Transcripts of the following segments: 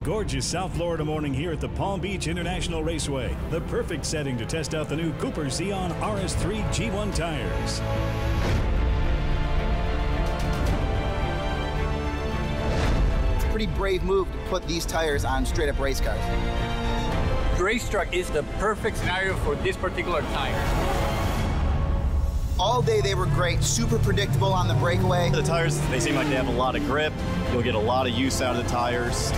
gorgeous South Florida morning here at the Palm Beach International Raceway. The perfect setting to test out the new Cooper Xeon RS3 G1 tires. It's a pretty brave move to put these tires on straight-up race cars. The racetrack is the perfect scenario for this particular tire. All day they were great, super predictable on the breakaway. The tires, they seem like they have a lot of grip. You'll get a lot of use out of the tires.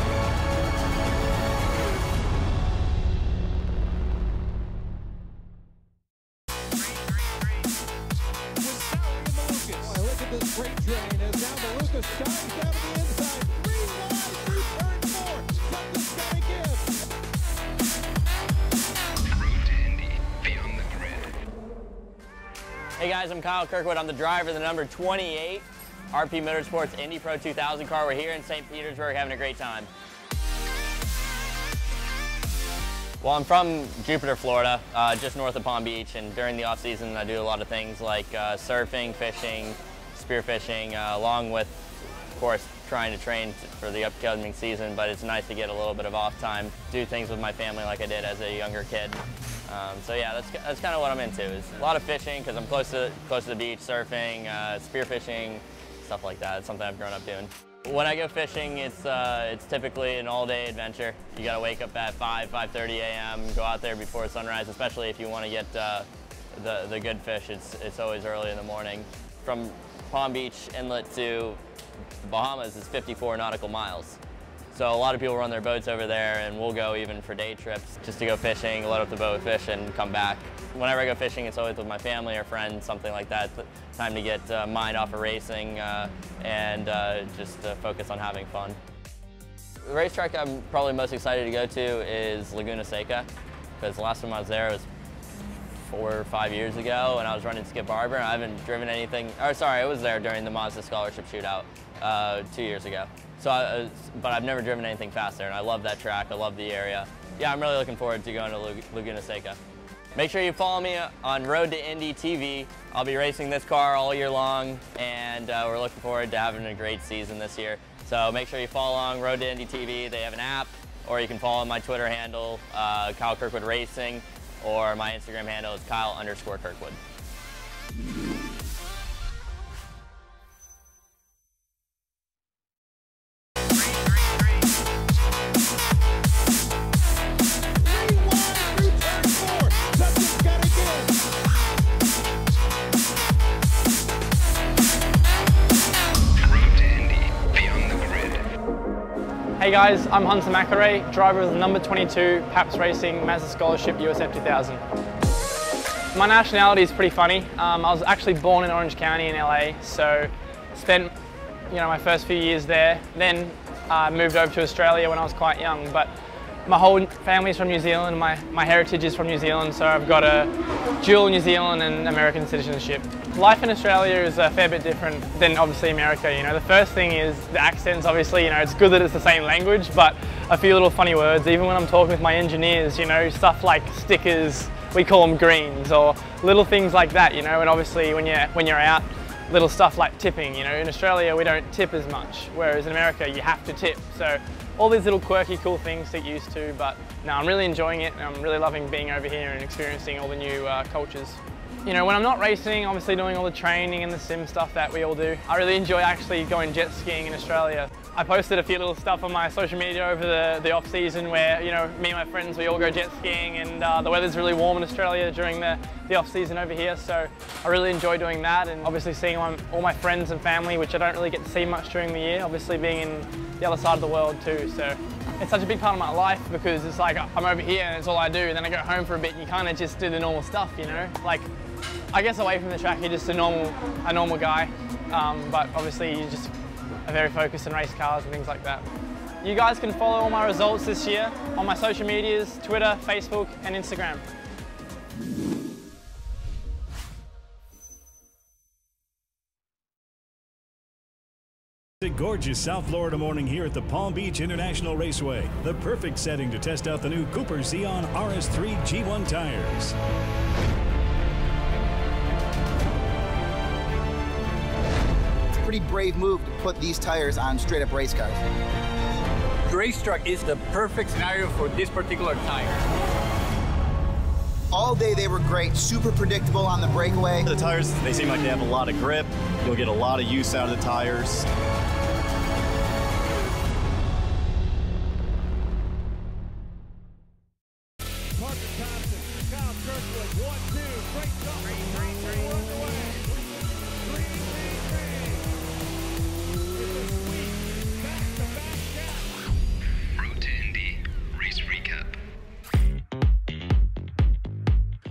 Look at this freight train as now the Lucas dives down to the inside. 3 wide through turn 4. Something's gotta give. Road to Indy, beyond the grid. Hey guys, I'm Kyle Kirkwood. I'm the driver of the number 28 RP Motorsports Indy Pro 2000 car. We're here in St. Petersburg having a great time. Well, I'm from Jupiter, Florida, just north of Palm Beach, and during the off season I do a lot of things like surfing, fishing, spearfishing, along with, of course, trying to train for the upcoming season, but it's nice to get a little bit of off time, do things with my family like I did as a younger kid. So yeah, that's kind of what I'm into, is a lot of fishing because I'm close to the beach, surfing, spearfishing, stuff like that. It's something I've grown up doing. When I go fishing, it's typically an all-day adventure. You got to wake up at 5:30 a.m., go out there before sunrise, especially if you want to get the good fish. It's always early in the morning. From Palm Beach Inlet to the Bahamas is 54 nautical miles. So a lot of people run their boats over there, and we'll go even for day trips just to go fishing, load up the boat with fish, and come back. Whenever I go fishing, it's always with my family or friends, something like that. Time to get mind off of racing and just focus on having fun. The racetrack I'm probably most excited to go to is Laguna Seca, because the last time I was there was 4 or 5 years ago, and I was running Skip Barber. I haven't driven anything, or sorry, I was there during the Mazda Scholarship Shootout 2 years ago. So, but I've never driven anything fast there, and I love that track. I love the area. Yeah, I'm really looking forward to going to Laguna Seca. Make sure you follow me on Road to Indy TV. I'll be racing this car all year long, and we're looking forward to having a great season this year. So make sure you follow along Road to Indy TV. They have an app, or you can follow my Twitter handle, Kyle Kirkwood Racing, or my Instagram handle is Kyle_Kirkwood. Hey guys, I'm Hunter McElray, driver of the number 22 PAPS Racing Mazda Scholarship USF 2000. My nationality is pretty funny. I was actually born in Orange County in LA, so spent my first few years there. Then moved over to Australia when I was quite young, but my whole family's from New Zealand. My heritage is from New Zealand, so I've got a dual New Zealand and American citizenship. Life in Australia is a fair bit different than obviously America. The first thing is the accents. Obviously, it's good that it's the same language, but a few little funny words. Even when I'm talking with my engineers, stuff like stickers, we call them greens, or little things like that. And obviously when you're out, little stuff like tipping. In Australia we don't tip as much, whereas in America you have to tip. So all these little quirky, cool things to get used to. But no, I'm really enjoying it, and I'm really loving being over here and experiencing all the new cultures. When I'm not racing, obviously doing all the training and the sim stuff that we all do, I really enjoy actually going jet skiing in Australia. I posted a few little stuff on my social media over the off season where, me and my friends, we all go jet skiing, and the weather's really warm in Australia during the off season over here. So I really enjoy doing that, and obviously seeing all my friends and family, which I don't really get to see much during the year, obviously being in the other side of the world too. So it's such a big part of my life, because it's like I'm over here and it's all I do, and then I go home for a bit and you kind of just do the normal stuff, Like, I guess away from the track, you're just a normal guy, but obviously you're just very focused on race cars and things like that. You guys can follow all my results this year on my social medias, Twitter, Facebook, and Instagram. A gorgeous South Florida morning here at the Palm Beach International Raceway. The perfect setting to test out the new Cooper Xeon RS3 G1 tires. Pretty brave move to put these tires on straight-up race cars. The racetrack is the perfect scenario for this particular tire. All day they were great, super predictable on the breakaway. The tires, they seem like they have a lot of grip. You'll get a lot of use out of the tires. Road to Indy race recap.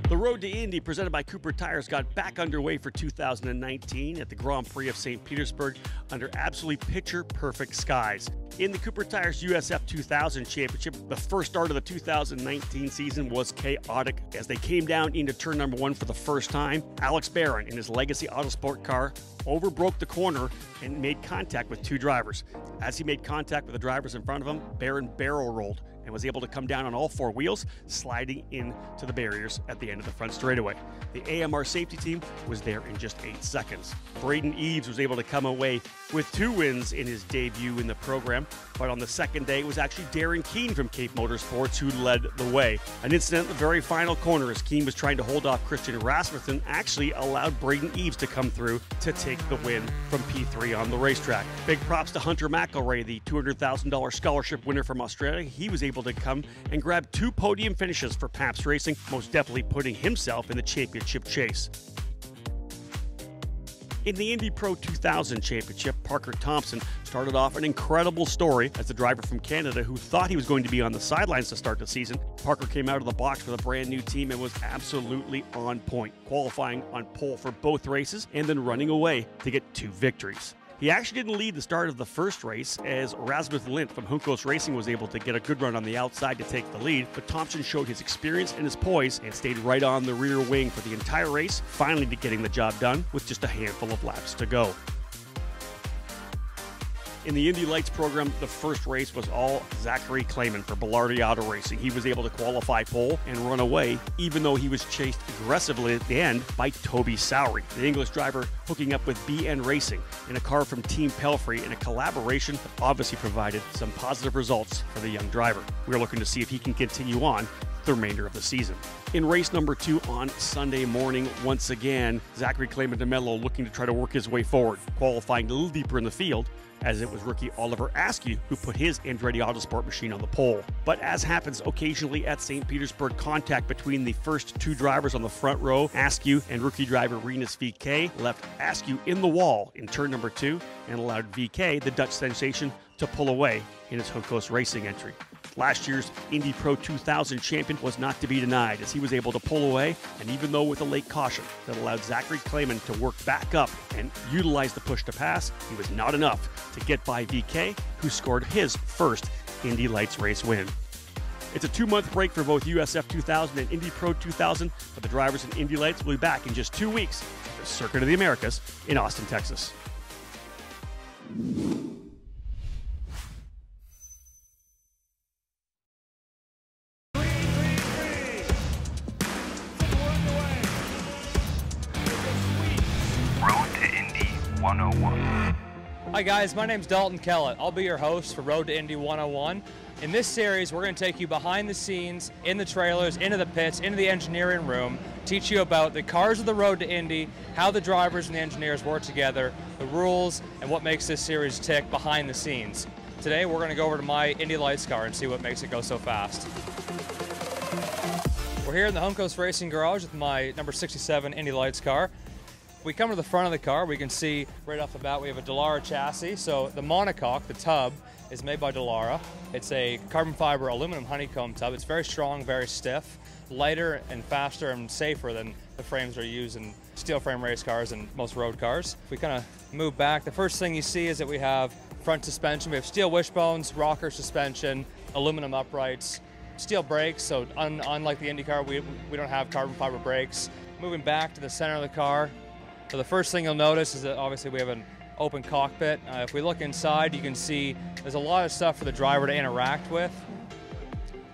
The Road to Indy, presented by Cooper Tires, got back underway for 2019 at the Grand Prix of St. Petersburg under absolutely picture-perfect skies. In the Cooper Tires USF 2000 Championship, the first start of the 2019 season was chaotic as they came down into turn number 1 for the first time. Alex Barron, in his Legacy Autosport car, overbroke the corner and made contact with 2 drivers. As he made contact with the drivers in front of him, Barron barrel rolled and was able to come down on all 4 wheels, sliding into the barriers at the end of the front straightaway. The AMR safety team was there in just 8 seconds. Braden Eves was able to come away with 2 wins in his debut in the program, but on the second day, it was actually Darren Keene from Cape Motorsports who led the way. An incident at the very final corner as Keene was trying to hold off Christian Rasmussen actually allowed Braden Eves to come through to take the win from P3 on the racetrack. Big props to Hunter McElroy, the $200,000 scholarship winner from Australia. He was able to come and grab 2 podium finishes for Pabst Racing, most definitely putting himself in the championship chase. In the Indy Pro 2000 Championship, Parker Thompson started off an incredible story as the driver from Canada who thought he was going to be on the sidelines to start the season. Parker came out of the box with a brand new team and was absolutely on point, qualifying on pole for both races and then running away to get 2 victories. He actually didn't lead the start of the first race as Rasmus Lint from Juncos Racing was able to get a good run on the outside to take the lead, but Thompson showed his experience and his poise and stayed right on the rear wing for the entire race, finally getting the job done with just a handful of laps to go. In the Indy Lights program, the first race was all Zachary Clayman for Belardi Auto Racing. He was able to qualify pole and run away, even though he was chased aggressively at the end by Toby Sowery, the English driver hooking up with BN Racing in a car from Team Pelfrey in a collaboration that obviously provided some positive results for the young driver. We're looking to see if he can continue on the remainder of the season. In race number 2 on Sunday morning, once again, Zachary Clayman de Mello looking to try to work his way forward, qualifying a little deeper in the field, as it was rookie Oliver Askew who put his Andretti Autosport machine on the pole. But as happens occasionally at St. Petersburg, contact between the first 2 drivers on the front row, Askew and rookie driver Rinus VK, left Askew in the wall in turn number 2 and allowed VK, the Dutch sensation, to pull away in his Juncos Racing entry. Last year's Indy Pro 2000 champion was not to be denied as he was able to pull away, and even though with a late caution that allowed Zachary Clayman to work back up and utilize the push to pass, he was not enough to get by VK, who scored his first Indy Lights race win. It's a 2-month break for both USF 2000 and Indy Pro 2000, but the drivers in Indy Lights will be back in just 2 weeks at the Circuit of the Americas in Austin, Texas. Road to Indy 101. Hi guys, my name's Dalton Kellett. I'll be your host for Road to Indy 101. In this series, we're going to take you behind the scenes, in the trailers, into the pits, into the engineering room, teach you about the cars of the Road to Indy, how the drivers and the engineers work together, the rules, and what makes this series tick behind the scenes. Today, we're going to go over to my Indy Lights car and see what makes it go so fast. We're here in the Juncos Racing Garage with my number 67 Indy Lights car. We come to the front of the car, we can see right off the bat we have a Dallara chassis. So the monocoque, the tub, is made by Dallara. It's a carbon fiber aluminum honeycomb tub. It's very strong, very stiff, lighter and faster and safer than the frames are used in steel frame race cars and most road cars. If we kind of move back, the first thing you see is that we have front suspension. We have steel wishbones, rocker suspension, aluminum uprights, steel brakes. So unlike the Indy car, we don't have carbon fiber brakes. Moving back to the center of the car, so the first thing you'll notice is that obviously we have an open cockpit. If we look inside, you can see there's a lot of stuff for the driver to interact with.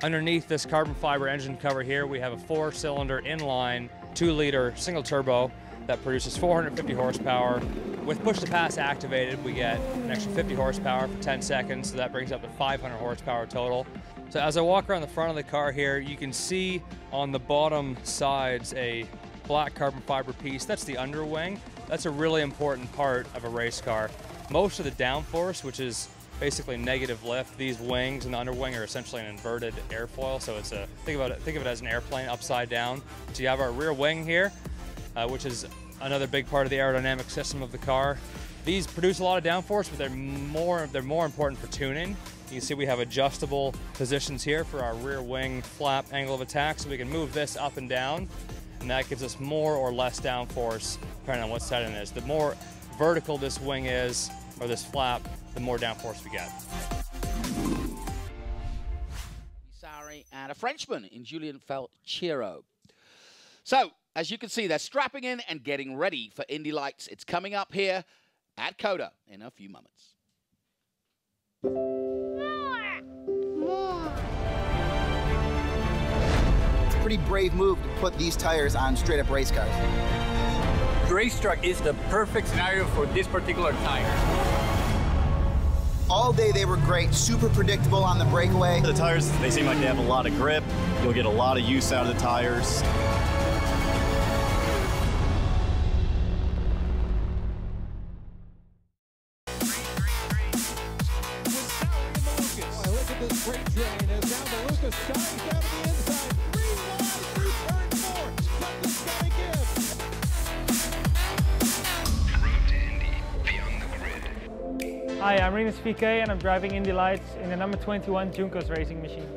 Underneath this carbon fiber engine cover here, we have a 4-cylinder inline 2-liter single turbo that produces 450 horsepower. With push to pass activated, we get an extra 50 horsepower for 10 seconds, so that brings up to 500 horsepower total. So as I walk around the front of the car here, you can see on the bottom sides a black carbon fiber piece. That's the underwing. That's a really important part of a race car. Most of the downforce, which is basically negative lift, these wings and the underwing are essentially an inverted airfoil. So it's a think of it as an airplane upside down. So you have our rear wing here, which is another big part of the aerodynamic system of the car. These produce a lot of downforce, but they're more important for tuning. You can see we have adjustable positions here for our rear wing flap angle of attack, so we can move this up and down, and that gives us more or less downforce depending on what setting it is. The more vertical this wing is, or this flap, the more downforce we get. Sorry, and a Frenchman in Julien Falchero. So, as you can see, they're strapping in and getting ready for Indy Lights. It's coming up here at COTA in a few moments. Pretty brave move to put these tires on straight-up race cars. The race truck is the perfect scenario for this particular tire. All day they were great, super predictable on the breakaway. The tires, they seem like they have a lot of grip. You'll get a lot of use out of the tires. Hi, I'm Rinus VK and I'm driving Indy Lights in the number 21 Junkos racing machine.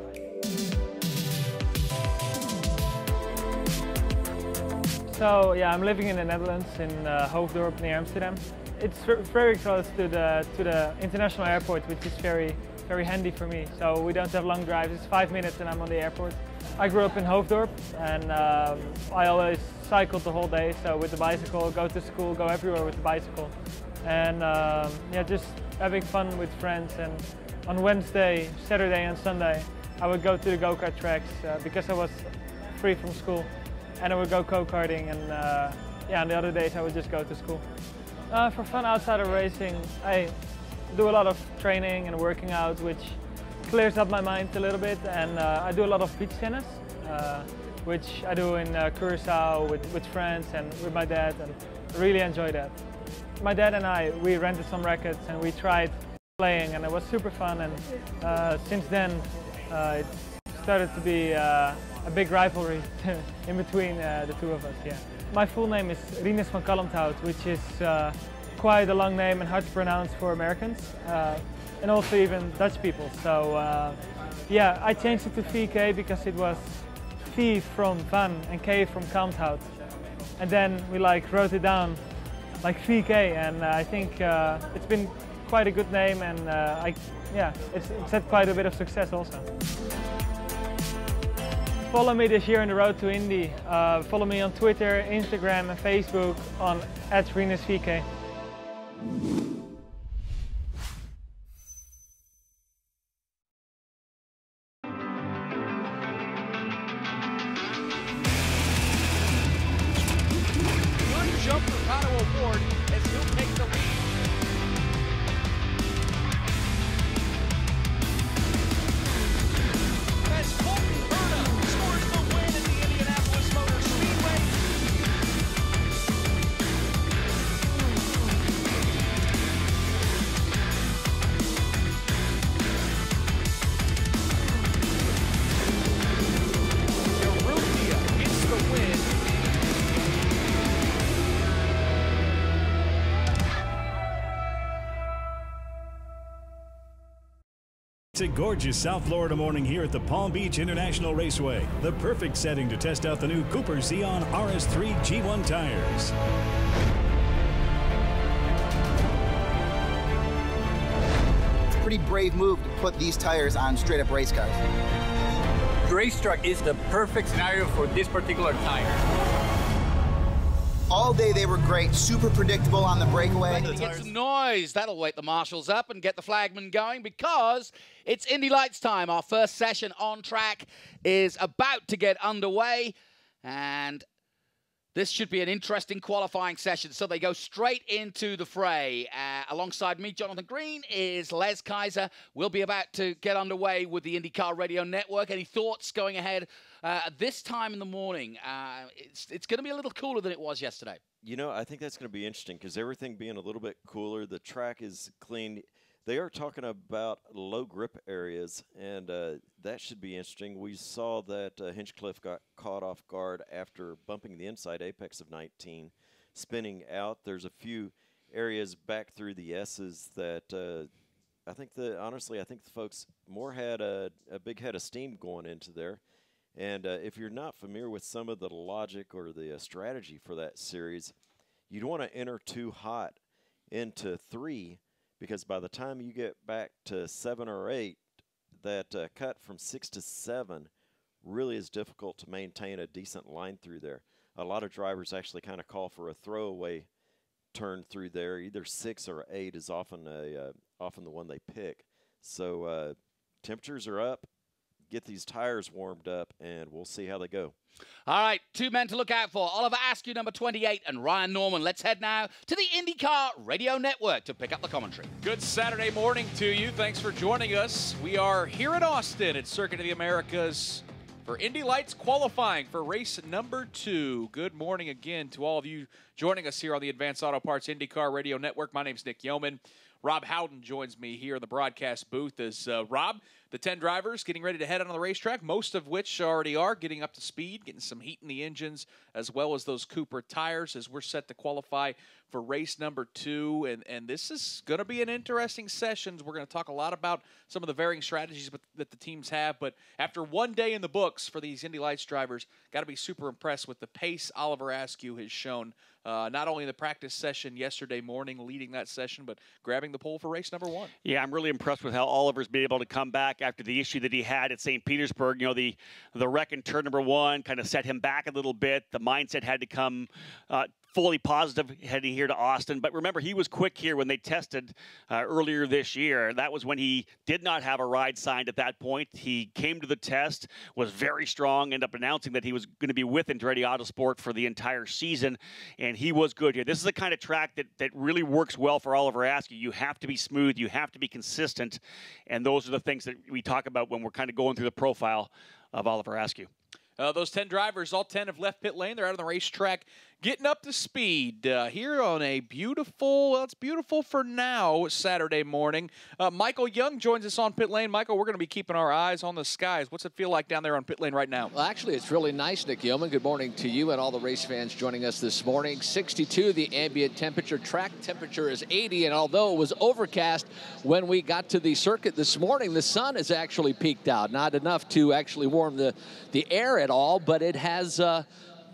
So yeah, I'm living in the Netherlands in Hoofddorp near Amsterdam. It's very close to the international airport, which is very handy for me. So we don't have long drives. It's 5 minutes and I'm on the airport. I grew up in Hoofddorp and I always cycled the whole day. So with the bicycle, go to school, go everywhere with the bicycle. And yeah, just having fun with friends. And on Wednesday, Saturday and Sunday, I would go to the go-kart tracks because I was free from school. And I would go go-karting, and yeah, on the other days I would just go to school. For fun outside of racing, I do a lot of training and working out, which clears up my mind a little bit. And I do a lot of beach tennis, which I do in Curacao with friends and with my dad, and really enjoy that. My dad and I, we rented some rackets and we tried playing, and it was super fun. And since then, it started to be a big rivalry in between the two of us. Yeah. My full name is Rinus van Kalmthout, which is quite a long name and hard to pronounce for Americans, and also even Dutch people. So yeah, I changed it to VK because it was V from Van and K from Kalmthout, and then we wrote it down like VK, and I think it's been quite a good name, and yeah, it's had quite a bit of success also. Follow me this year on the road to Indy. Follow me on Twitter, Instagram and Facebook on @RinusVK. Good jump for Pato Award as he'll take the lead. As Colton Herta scores the win at the Indianapolis Motor Speedway. Urrutia gets the win. It's a gorgeous South Florida morning here at the Palm Beach International Raceway. The perfect setting to test out the new Cooper Xeon RS3 G1 tires. Pretty brave move to put these tires on straight-up race cars. The race truck is the perfect scenario for this particular tire. All day they were great, super predictable on the breakaway. To get some noise, that'll wake the marshals up and get the flagman going, because it's Indy Lights time. Our first session on track is about to get underway, and This should be an interesting qualifying session, so they go straight into the fray. Alongside me, Jonathan Green, is Les Kaiser. We'll be about to get underway with the IndyCar Radio Network. Any thoughts going ahead at this time in the morning? It's going to be a little cooler than it was yesterday. You know, I think that's going to be interesting because everything being a little bit cooler, the track is clean. They are talking about low grip areas, and that should be interesting. We saw that Hinchcliffe got caught off guard after bumping the inside apex of 19, spinning out. There's a few areas back through the S's that I think honestly, I think the folks more had a big head of steam going into there. And if you're not familiar with some of the logic or the strategy for that series, you don't want to enter too hot into 3, because by the time you get back to 7 or 8, that cut from 6 to 7 really is difficult to maintain a decent line through there. A lot of drivers actually kind of call for a throwaway turn through there. Either 6 or 8 is often the one they pick. So temperatures are up. Get these tires warmed up, and we'll see how they go. All right, 2 men to look out for. Oliver Askew, number 28, and Ryan Norman. Let's head now to the IndyCar Radio Network to pick up the commentary. Good Saturday morning to you. Thanks for joining us. We are here in Austin at Circuit of the Americas for Indy Lights qualifying for race number 2. Good morning again to all of you joining us here on the Advanced Auto Parts IndyCar Radio Network. My name's Nick Yeoman. Rob Howden joins me here in the broadcast booth as Rob, the 10 drivers getting ready to head on the racetrack, most of which already are getting up to speed, getting some heat in the engines, as well as those Cooper tires as we're set to qualify for race number 2. And this is going to be an interesting session. We're going to talk a lot about some of the varying strategies that the teams have. But after one day in the books for these Indy Lights drivers, got to be super impressed with the pace Oliver Askew has shown, not only in the practice session yesterday morning, leading that session, but grabbing the pole for race number 1. Yeah, I'm really impressed with how Oliver's been able to come back after the issue that he had at St. Petersburg. You know, the wreck in turn number 1 kind of set him back a little bit. The mindset had to come fully positive heading here to Austin. But remember, he was quick here when they tested earlier this year. That was when he did not have a ride signed at that point. He came to the test, was very strong, ended up announcing that he was going to be with Andretti Autosport for the entire season, and he was good here. This is the kind of track that really works well for Oliver Askew. You have to be smooth, you have to be consistent, and those are the things that we talk about when we're kind of going through the profile of Oliver Askew. Those 10 drivers, all 10 have left pit lane. They're out on the racetrack, getting up to speed here on a beautiful, well, it's beautiful for now, Saturday morning. Michael Young joins us on pit lane. Michael, we're going to be keeping our eyes on the skies. What's it feel like down there on pit lane right now? Well, actually, it's really nice, Nick Yeoman. Good morning to you and all the race fans joining us this morning. 62, the ambient temperature. Track temperature is 80, and although it was overcast when we got to the circuit this morning, the sun has actually peaked out. Not enough to actually warm the air at all, but it has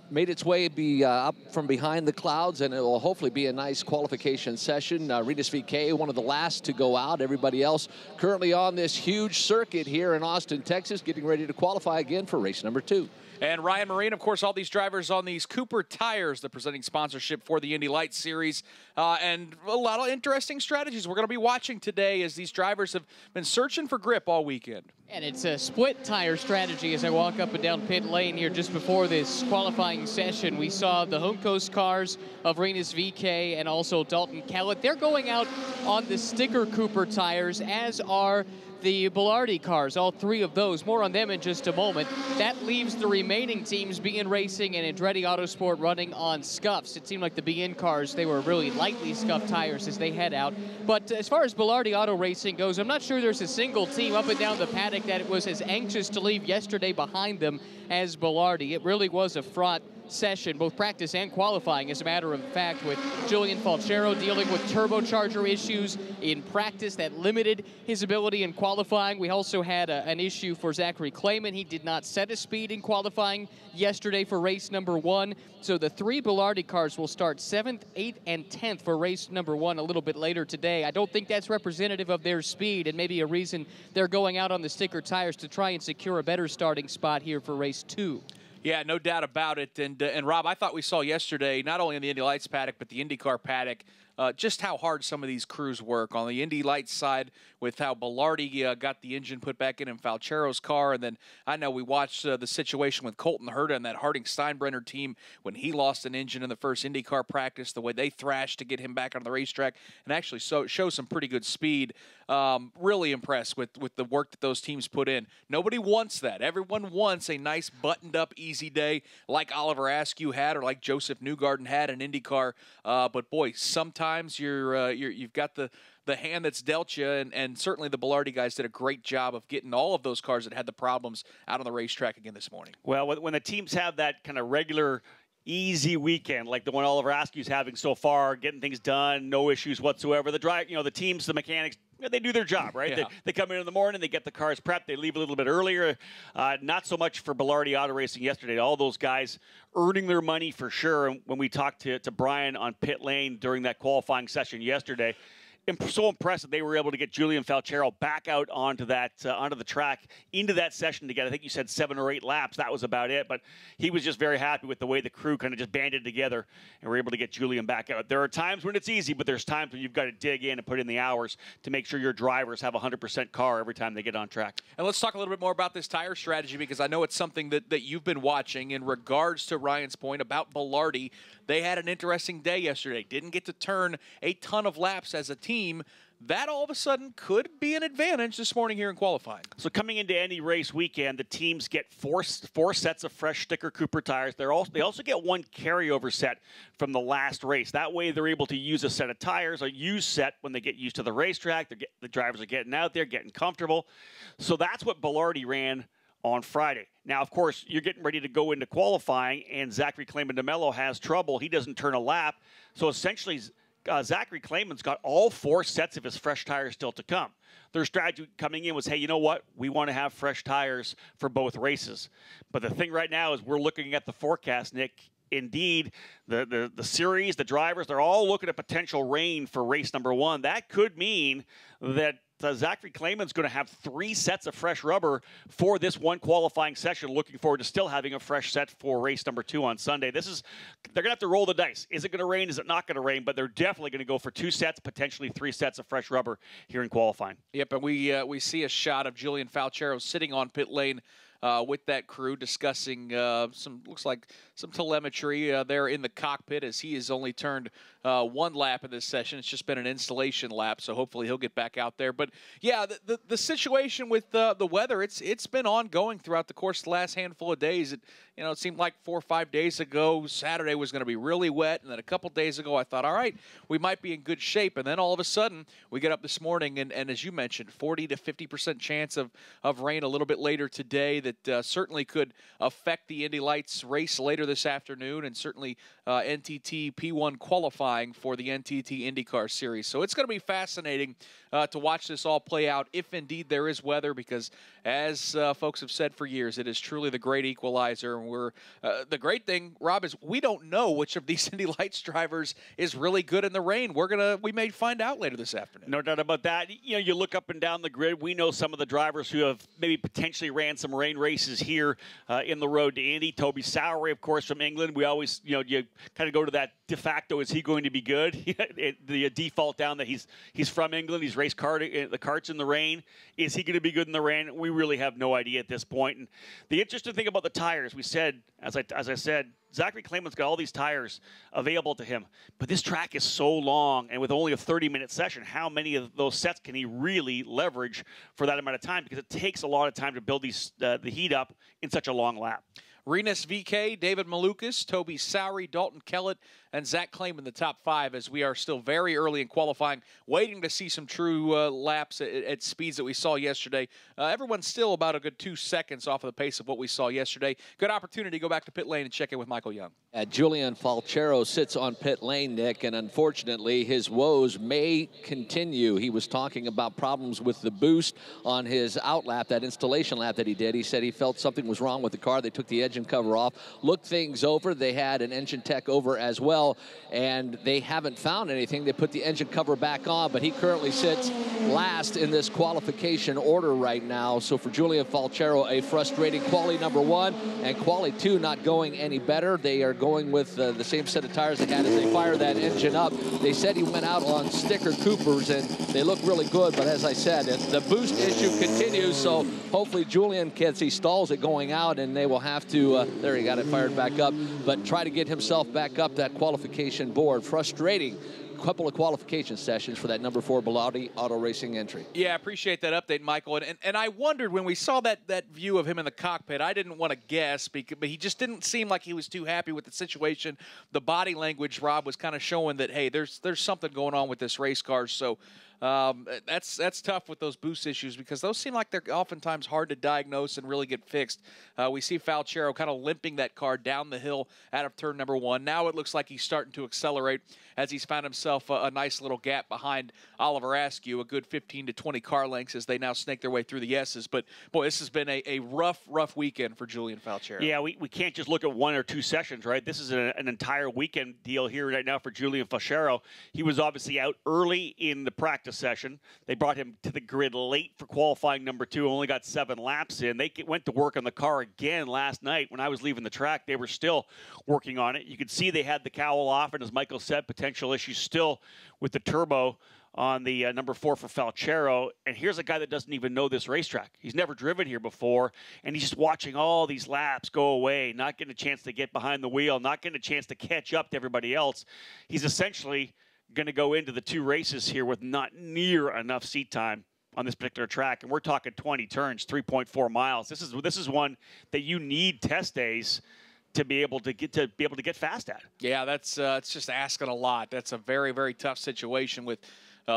made its way up from behind the clouds, and it will hopefully be a nice qualification session. Rinus VeeKay, one of the last to go out. Everybody else currently on this huge circuit here in Austin, Texas, getting ready to qualify again for race number 2. And Ryan Marine, of course, all these drivers on these Cooper tires, the presenting sponsorship for the Indy Lights Series, and a lot of interesting strategies we're going to be watching today as these drivers have been searching for grip all weekend. And it's a split tire strategy as I walk up and down pit lane here just before this qualifying session. We saw the home coast cars of Rinus VeeKay and also Dalton Kellett. They're going out on the sticker Cooper tires, as are the Belardi cars, all 3 of those. More on them in just a moment. That leaves the remaining teams, BN Racing and Andretti Autosport, running on scuffs. It seemed like the BN cars, they were really lightly scuffed tires as they head out. But as far as Belardi Auto Racing goes, I'm not sure there's a single team up and down the paddock that was as anxious to leave yesterday behind them as Belardi. It really was a fraught session, both practice and qualifying, as a matter of fact, with Julian Falchero dealing with turbocharger issues in practice that limited his ability in qualifying. We also had an issue for Zachary Clayman. He did not set a speed in qualifying yesterday for race number 1. So the 3 Belardi cars will start 7th, 8th, and 10th for race number 1 a little bit later today. I don't think that's representative of their speed, and maybe a reason they're going out on the sticker tires to try and secure a better starting spot here for race 2. Yeah, no doubt about it. And Rob, I thought we saw yesterday, not only in the Indy Lights paddock, but the IndyCar paddock, just how hard some of these crews work. On the Indy Lights side, with how Belardi got the engine put back in Falchero's car, and then I know we watched the situation with Colton Herta and that Harding-Steinbrenner team when he lost an engine in the first IndyCar practice, the way they thrashed to get him back on the racetrack, and actually show some pretty good speed. Really impressed with the work that those teams put in. Nobody wants that. Everyone wants a nice buttoned-up, easy day like Oliver Askew had or like Joseph Newgarden had in IndyCar. But boy, sometimes you've got the hand that's dealt you, and certainly the Belardi guys did a great job of getting all of those cars that had the problems out on the racetrack again this morning. Well, when the teams have that kind of regular easy weekend like the one Oliver Askew's having so far, getting things done, no issues whatsoever, the teams, the mechanics, they do their job, right? Yeah. They come in the morning, they get the cars prepped, they leave a little bit earlier. Not so much for Belardi Auto Racing yesterday. All those guys earning their money for sure. And when we talked to Brian on pit lane during that qualifying session yesterday, so impressive they were able to get Julian Falchero back out onto the track into that session to get, I think you said 7 or 8 laps. That was about it, but he was just very happy with the way the crew kind of just banded together and were able to get Julian back out. There are times when it's easy, but there's times when you've got to dig in and put in the hours to make sure your drivers have a 100% car every time they get on track. And let's talk a little bit more about this tire strategy, because I know it's something that you've been watching in regards to Ryan's point about Belardi. They had an interesting day yesterday. Didn't get to turn a ton of laps as a team. That all of a sudden could be an advantage this morning here in qualifying. So coming into any race weekend, the teams get four sets of fresh sticker Cooper tires. They also get 1 carryover set from the last race. That way they're able to use a set of tires, a used set when they get used to the racetrack. The drivers are getting out there, getting comfortable. So that's what Belardi ran on Friday. Now, of course, you're getting ready to go into qualifying, and Zachary Clayman-DeMello has trouble. He doesn't turn a lap. So essentially, Zachary Clayman's got all 4 sets of his fresh tires still to come. Their strategy coming in was, hey, you know what? We want to have fresh tires for both races. But the thing right now is we're looking at the forecast, Nick. Indeed, the series, the drivers, they're all looking at potential rain for race number 1. That could mean that Zachary Clayman's going to have 3 sets of fresh rubber for this one qualifying session. Looking forward to still having a fresh set for race number 2 on Sunday. They're going to have to roll the dice. Is it going to rain? Is it not going to rain? But they're definitely going to go for 2 sets, potentially 3 sets of fresh rubber here in qualifying. Yep, and we see a shot of Julian Falchero sitting on pit lane with that crew discussing looks like some telemetry there in the cockpit, as he has only turned 1 lap in this session. It's just been an installation lap, so hopefully he'll get back out there. But yeah, the situation with the weather, it's been ongoing throughout the course of the last handful of days. It seemed like 4 or 5 days ago Saturday was going to be really wet, and then a couple days ago I thought, all right, we might be in good shape, and then all of a sudden we get up this morning and as you mentioned, 40 to 50% chance of rain a little bit later today. That certainly could affect the Indy Lights race later this afternoon, and certainly NTT P1 qualifying for the NTT IndyCar Series. So it's going to be fascinating to watch this all play out, if indeed there is weather, because as folks have said for years, it is truly the great equalizer. And the great thing, Rob, is we don't know which of these Indy Lights drivers is really good in the rain. We may find out later this afternoon. No doubt about that. You look up and down the grid. We know some of the drivers who have maybe potentially ran some rain races here in the road to Indy. Toby Sowery, of course, from England. We always, you kind of go to that de facto, is he going to be good? The default down that he's from England. He's raced the karts in the rain. Is he going to be good in the rain? We really have no idea at this point. And the interesting thing about the tires, we said, as I said, Zachary Clayman's got all these tires available to him, but this track is so long, and with only a 30-minute session, how many of those sets can he really leverage for that amount of time? Because it takes a lot of time to build the heat up in such a long lap. Rinus VeeKay, David Malukas, Toby Sowery, Dalton Kellett, and Zach Clayman, the top 5, as we are still very early in qualifying, waiting to see some true laps at speeds that we saw yesterday. Everyone's still about a good 2 seconds off of the pace of what we saw yesterday. Good opportunity to go back to pit lane and check in with Michael Young. Julian Falchero sits on pit lane, Nick, and unfortunately his woes may continue. He was talking about problems with the boost on his out lap, that installation lap that he did. He said he felt something was wrong with the car. They took the engine cover off, looked things over. They had an engine tech over as well. well, and they haven't found anything. They put the engine cover back on, but he currently sits last in this qualification order right now. So for Julian Falchero, a frustrating quali number 1 and quali 2 not going any better. They are going with the same set of tires they had as they fire that engine up. They said he went out on sticker Coopers, and they look really good, but as I said, the boost issue continues, so hopefully Julian he stalls it going out, and they will have to, there he got it fired back up, but try to get himself back up that qualification board. Frustrating couple of qualification sessions for that number 4 Bilotti Auto Racing entry. Yeah, I appreciate that update, Michael. And I wondered when we saw that view of him in the cockpit, I didn't want to guess, but he just didn't seem like he was too happy with the situation. The body language, Rob, was kind of showing that, hey, there's something going on with this race car. So that's tough with those boost issues, because those seem like they're oftentimes hard to diagnose and really get fixed. We see Falchero kind of limping that car down the hill out of turn number 1. Now it looks like he's starting to accelerate as he's found himself a nice little gap behind Oliver Askew, a good 15 to 20 car lengths as they now snake their way through the S's. But, boy, this has been a rough weekend for Julian Falchero. Yeah, we can't just look at 1 or 2 sessions, right? This is an entire weekend deal here right now for Julian Falchero. He was obviously out early in the practice session. They brought him to the grid late for qualifying number 2, only got 7 laps in. They went to work on the car again last night. When I was leaving the track, they were still working on it. You could see they had the cowl off, and as Michael said, potential issues still with the turbo on the number 4 for Falchero. And here's a guy that doesn't even know this racetrack. He's never driven here before, and he's just watching all these laps go away, not getting a chance to get behind the wheel, not getting a chance to catch up to everybody else. He's essentially going to go into the 2 races here with not near enough seat time on this particular track, and we're talking 20 turns, 3.4 miles. This is one that you need test days to be able to get fast at. Yeah, that's it's just asking a lot. That's a very, very tough situation with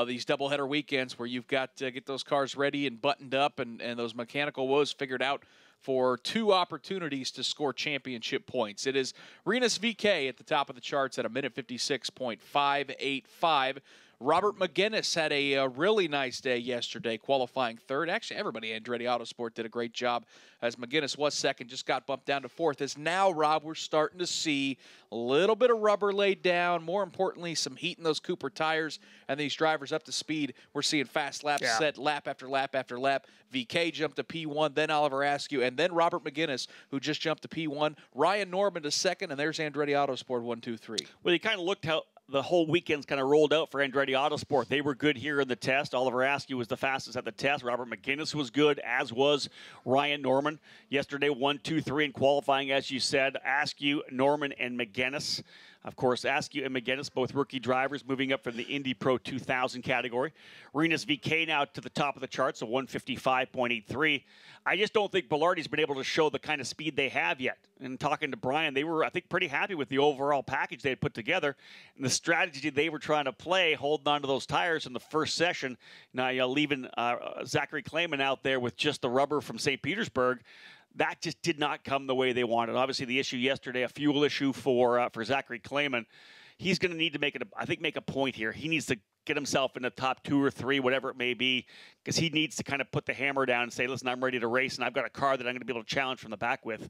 these doubleheader weekends where you've got to get those cars ready and buttoned up and those mechanical woes figured out for 2 opportunities to score championship points. It is Rinus VeeKay at the top of the charts at a minute 56.585. Robert McGinnis had a really nice day yesterday, qualifying 3rd. Actually, everybody at Andretti Autosport did a great job, as McGinnis was 2nd, just got bumped down to 4th. As now, Rob, we're starting to see a little bit of rubber laid down. More importantly, some heat in those Cooper tires, and these drivers up to speed. We're seeing fast laps set lap after lap after lap. VeeKay jumped to P1, then Oliver Askew, and then Robert McGinnis, who just jumped to P1. Ryan Norman to 2nd, and there's Andretti Autosport 1, 2, 3. Well, you kind of looked how the whole weekend's kind of rolled out for Andretti Autosport. They were good here in the test. Oliver Askew was the fastest at the test. Robert McGinnis was good, as was Ryan Norman. Yesterday, 1, 2, 3 in qualifying, as you said. Askew, Norman, and McGinnis. Of course, Askew and McGinnis, both rookie drivers, moving up from the Indy Pro 2000 category. Rinus VeeKay now to the top of the charts, a 155.83. I just don't think Bilardi's been able to show the kind of speed they have yet. And talking to Brian, they were, I think, pretty happy with the overall package they had put together. And the strategy they were trying to play, holding on to those tires in the first session, now leaving Zachary Clayman out there with just the rubber from St. Petersburg, that just did not come the way they wanted. Obviously, the issue yesterday, a fuel issue for Zachary Clayman. He's going to need to make a point here. He needs to get himself in the top 2 or 3, whatever it may be, because he needs to kind of put the hammer down and say, listen, I'm ready to race, and I've got a car that I'm going to be able to challenge from the back with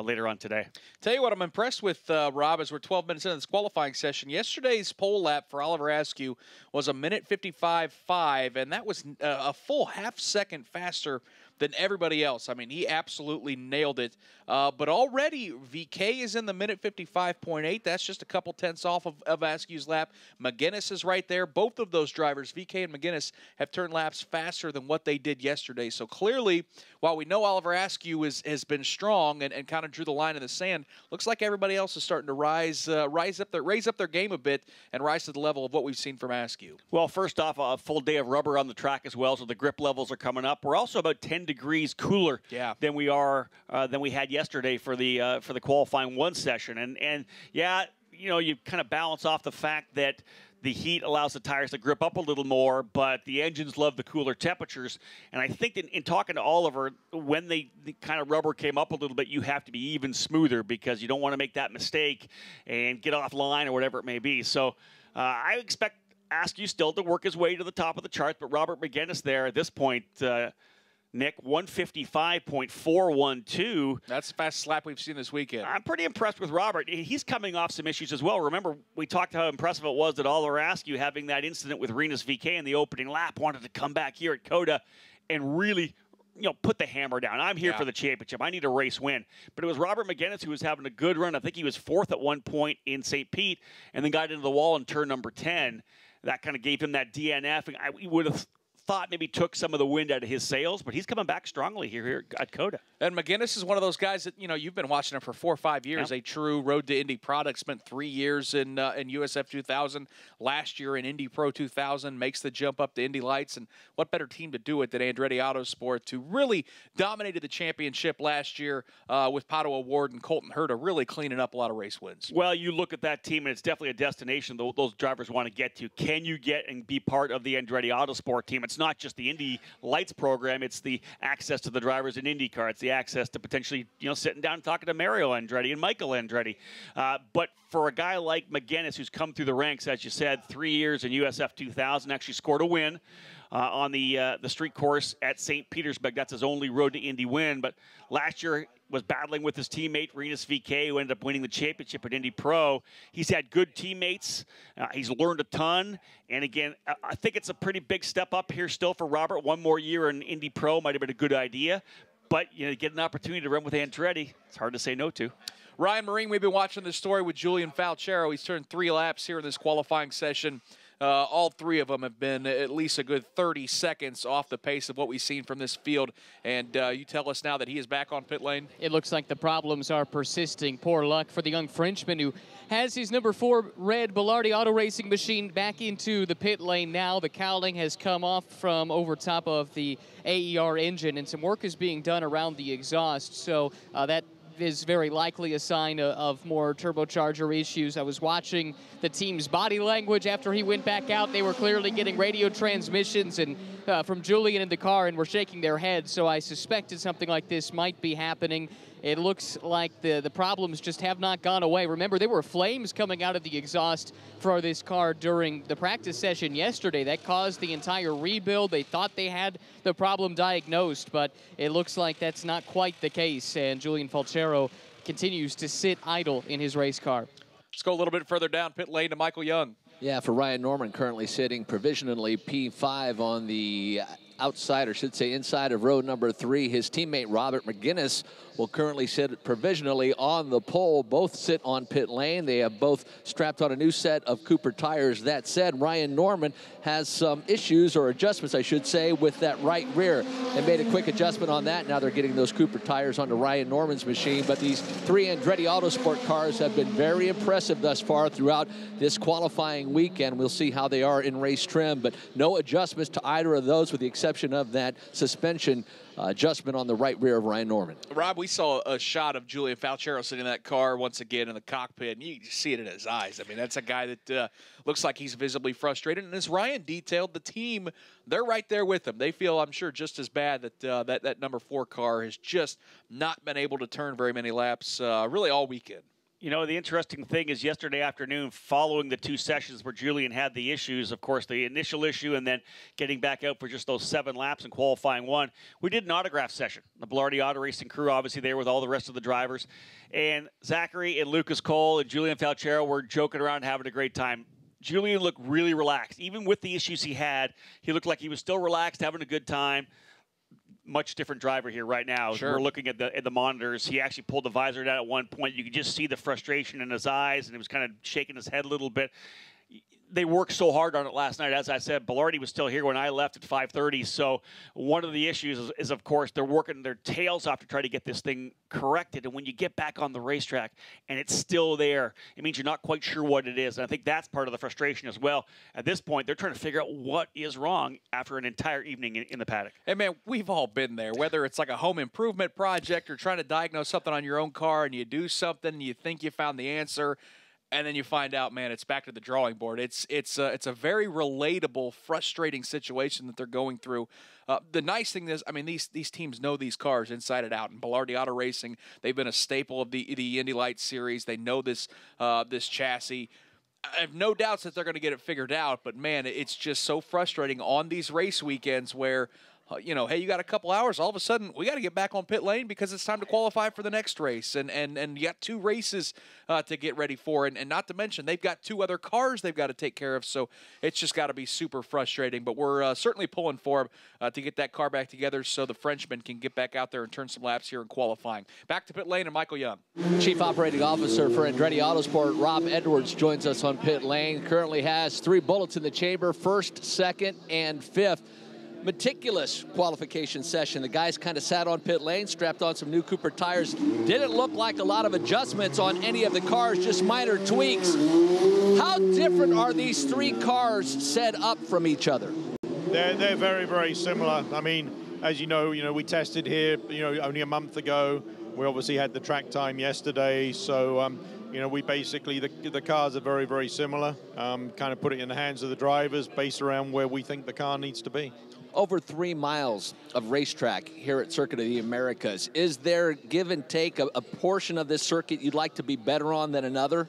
later on today. Tell you what, I'm impressed with, Rob, as we're 12 minutes into this qualifying session. Yesterday's pole lap for Oliver Askew was a minute 55.5, and that was a full half-second faster than everybody else. I mean, he absolutely nailed it. But already, VeeKay is in the minute 55.8. That's just a couple tenths off of Askew's lap. McGinnis is right there. Both of those drivers, VeeKay and McGinnis, have turned laps faster than what they did yesterday. So clearly, while we know Oliver Askew has been strong and kind of drew the line in the sand, looks like everybody else is starting to raise up their game a bit and rise to the level of what we've seen from Askew. Well, first off, a full day of rubber on the track as well, so the grip levels are coming up. We're also about 10 degrees cooler than we had yesterday for the qualifying 1 session, and yeah, you kind of balance off the fact that the heat allows the tires to grip up a little more, but the engines love the cooler temperatures. And I think that in talking to Oliver, when the kind of rubber came up a little bit, you have to be even smoother because you don't want to make that mistake and get offline or whatever it may be. So I expect Askew still to work his way to the top of the charts, but Robert McGinnis there at this point, Nick, 155.412. That's the fastest lap we've seen this weekend. I'm pretty impressed with Robert. He's coming off some issues as well. Remember, we talked how impressive it was that Oliver Askew having that incident with Rinus VeeKay in the opening lap, wanted to come back here at COTA and really, put the hammer down. I'm here for the championship. I need a race win. But it was Robert McGinnis who was having a good run. I think he was 4th at one point in St. Pete and then got into the wall in turn number 10. That kind of gave him that DNF. And we would have thought maybe took some of the wind out of his sails, but he's coming back strongly here at COTA. And McGinnis is one of those guys that, you've been watching him for 4 or 5 years, a true Road to Indy product, spent 3 years in USF 2000, last year in Indy Pro 2000, makes the jump up to Indy Lights, and what better team to do it than Andretti Autosport, who really dominated the championship last year with Pato O'Ward and Colton Herta really cleaning up a lot of race wins. Well, you look at that team, and it's definitely a destination those drivers want to get to. Can you get and be part of the Andretti Autosport team? It's not just the Indy Lights program, it's the access to the drivers in IndyCar. It's the access to potentially, sitting down and talking to Mario Andretti and Michael Andretti. But for a guy like McGinnis, who's come through the ranks, as you said, 3 years in USF 2000, actually scored a win on the street course at St. Petersburg. That's his only Road to Indy win. But last year was battling with his teammate, Rinus VeeKay, who ended up winning the championship at Indy Pro. He's had good teammates. He's learned a ton. And again, I think it's a pretty big step up here still for Robert. One more year in Indy Pro might have been a good idea. But, get an opportunity to run with Andretti, it's hard to say no to. Ryan Marine, we've been watching this story with Julian Falciero. He's turned 3 laps here in this qualifying session. All 3 of them have been at least a good 30 seconds off the pace of what we've seen from this field. And you tell us now that he is back on pit lane? It looks like the problems are persisting. Poor luck for the young Frenchman who has his number 4 red Belardi Auto Racing machine back into the pit lane now. The cowling has come off from over top of the AER engine, and some work is being done around the exhaust. So that is very likely a sign of more turbocharger issues. I was watching the team's body language after he went back out. They were clearly getting radio transmissions and from Julian in the car and were shaking their heads. So I suspected something like this might be happening. It looks like the problems just have not gone away. Remember, there were flames coming out of the exhaust for this car during the practice session yesterday. That caused the entire rebuild. They thought they had the problem diagnosed, but it looks like that's not quite the case. And Julian Falciero continues to sit idle in his race car. Let's go a little bit further down pit lane to Michael Young. Yeah, for Ryan Norman, currently sitting provisionally P5 on the outside, or should say inside of row number 3. His teammate Robert McGinnis will currently sit provisionally on the pole. Both sit on pit lane. They have both strapped on a new set of Cooper tires. That said, Ryan Norman has some issues, or adjustments I should say, with that right rear. They made a quick adjustment on that. Now they're getting those Cooper tires onto Ryan Norman's machine. But these 3 Andretti Autosport cars have been very impressive thus far throughout this qualifying weekend. We'll see how they are in race trim, but no adjustments to either of those with the exception of that suspension adjustment on the right rear of Ryan Norman. Rob, we saw a shot of Julian Falciero sitting in that car once again in the cockpit, and you see it in his eyes. I mean, that's a guy that looks like he's visibly frustrated. And as Ryan detailed, the team, they're right there with him. They feel, I'm sure, just as bad that that number 4 car has just not been able to turn very many laps really all weekend. The interesting thing is yesterday afternoon, following the 2 sessions where Julian had the issues, of course, the initial issue and then getting back out for just those 7 laps in qualifying 1, we did an autograph session. The Belardi Auto Racing crew, obviously, there with all the rest of the drivers. And Zachary and Lucas Cole and Julian Falciero were joking around, having a great time. Julian looked really relaxed. Even with the issues he had, he looked like he was still relaxed, having a good time. Much different driver here right now. Sure. We're looking at the monitors. He actually pulled the visor down at one point. You could just see the frustration in his eyes, and he was kind of shaking his head a little bit. They worked so hard on it last night. As I said, Belardi was still here when I left at 5:30. So one of the issues is, of course, they're working their tails off to try to get this thing corrected. And when you get back on the racetrack and it's still there, it means you're not quite sure what it is. And I think that's part of the frustration as well. At this point, they're trying to figure out what is wrong after an entire evening in the paddock. And, man, we've all been there, whether it's like a home improvement project or trying to diagnose something on your own car, and you do something and you think you found the answer, and then you find out, man, it's back to the drawing board. It's a very relatable, frustrating situation that they're going through. The nice thing is, I mean, these teams know these cars inside and out. And Belardi Auto Racing, they've been a staple of the Indy Lights series. They know this this chassis. I have no doubts that they're going to get it figured out. But man, it's just so frustrating on these race weekends where you know, hey, you got a couple hours. All of a sudden, we got to get back on pit lane because it's time to qualify for the next race. And you got 2 races to get ready for. And not to mention, they've got 2 other cars they've got to take care of. So it's just got to be super frustrating. But we're certainly pulling for them to get that car back together so the Frenchman can get back out there and turn some laps here in qualifying. Back to pit lane and Michael Young. Chief Operating Officer for Andretti Autosport, Rob Edwards, joins us on pit lane. Currently has 3 bullets in the chamber, 1st, 2nd, and 5th. Meticulous qualification session. The guys kind of sat on pit lane, strapped on some new Cooper tires. Didn't look like a lot of adjustments on any of the cars, just minor tweaks. How different are these 3 cars set up from each other? They're very, very similar. I mean, as you know, we tested here, only a month ago. We obviously had the track time yesterday, so we basically, the cars are very, very similar. Kind of put it in the hands of the drivers based around where we think the car needs to be. Over 3 miles of racetrack here at Circuit of the Americas. Is there give and take a portion of this circuit you'd like to be better on than another?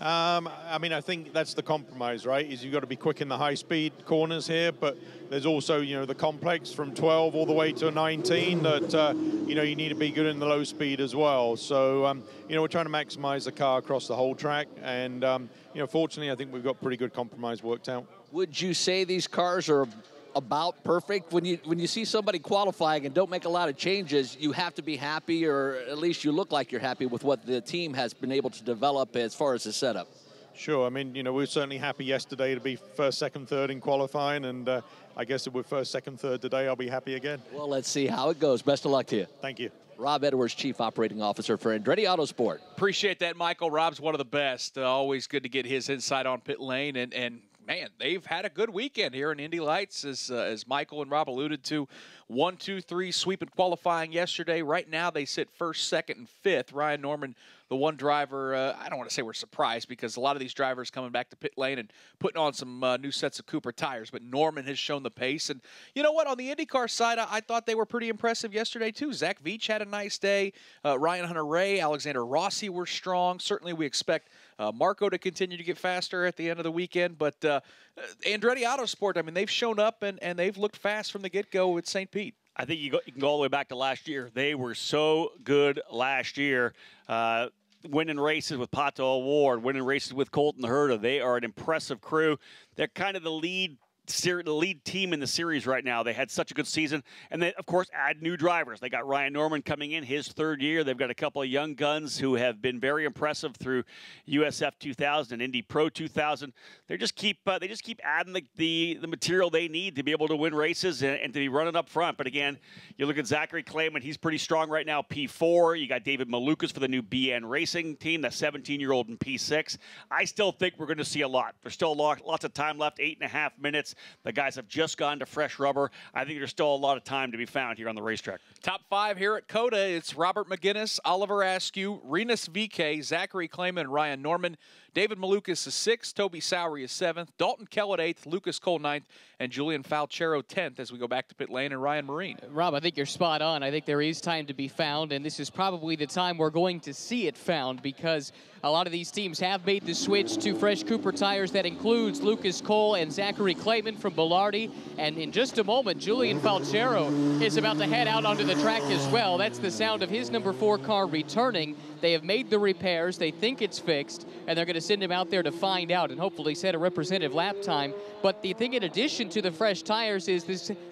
I mean, I think that's the compromise, right? Is you've got to be quick in the high-speed corners here, but there's also, the complex from 12 all the way to 19 that, you need to be good in the low speed as well. So, we're trying to maximize the car across the whole track, and, fortunately, I think we've got pretty good compromise worked out. Would you say these cars are about perfect? When you see somebody qualifying and don't make a lot of changes, you have to be happy, or at least you look like you're happy with what the team has been able to develop as far as the setup. Sure. I mean, we were certainly happy yesterday to be 1st, 2nd, 3rd in qualifying, and I guess if we're 1st, 2nd, 3rd today, I'll be happy again. Well, let's see how it goes. Best of luck to you. Thank you. Rob Edwards, Chief Operating Officer for Andretti Autosport. Appreciate that, Michael. Rob's one of the best. Always good to get his insight on pit lane, and man, they've had a good weekend here in Indy Lights, as Michael and Rob alluded to. 1, 2, 3 sweep in qualifying yesterday. Right now, they sit 1st, 2nd, and 5th. Ryan Norman, the one driver, I don't want to say we're surprised because a lot of these drivers coming back to pit lane and putting on some new sets of Cooper tires, but Norman has shown the pace. And you know what? On the IndyCar side, I thought they were pretty impressive yesterday, too. Zach Veach had a nice day. Ryan Hunter-Reay, Alexander Rossi were strong. Certainly, we expect Marco to continue to get faster at the end of the weekend. But Andretti Autosport, I mean, they've shown up and they've looked fast from the get-go with St. Pete. I think you can go all the way back to last year. They were so good last year, winning races with Pato O'Ward, winning races with Colton Herta. They are an impressive crew. They're kind of the lead team in the series right now. They had such a good season, and they, of course, add new drivers. They got Ryan Norman coming in his 3rd year. They've got a couple of young guns who have been very impressive through USF 2000 and Indy Pro 2000. They just keep adding the material they need to be able to win races and to be running up front. But again, you look at Zachary Clayman, he's pretty strong right now, P4. You got David Malukas for the new BN Racing team, that 17-year-old in P6. I still think we're going to see a lot. There's still lots of time left, 8.5 minutes. The guys have just gone to fresh rubber. I think there's still a lot of time to be found here on the racetrack. Top 5 here at COTA. It's Robert McGinnis, Oliver Askew, Rinus VeeKay, Zachary Clayman, and Ryan Norman. David Malukas is 6th, Toby Sowery is 7th, Dalton Kellett 8th, Lucas Cole 9th, and Julian Falchero 10th as we go back to pit lane, and Ryan Marine. Rob, I think you're spot on. I think there is time to be found, and this is probably the time we're going to see it found because a lot of these teams have made the switch to fresh Cooper tires. That includes Lucas Cole and Zachary Clayman from Belardi, and in just a moment, Julian Falchero is about to head out onto the track as well. That's the sound of his number 4 car returning. They have made the repairs. They think it's fixed, and they're going to send him out there to find out and hopefully set a representative lap time. But the thing in addition to the fresh tires is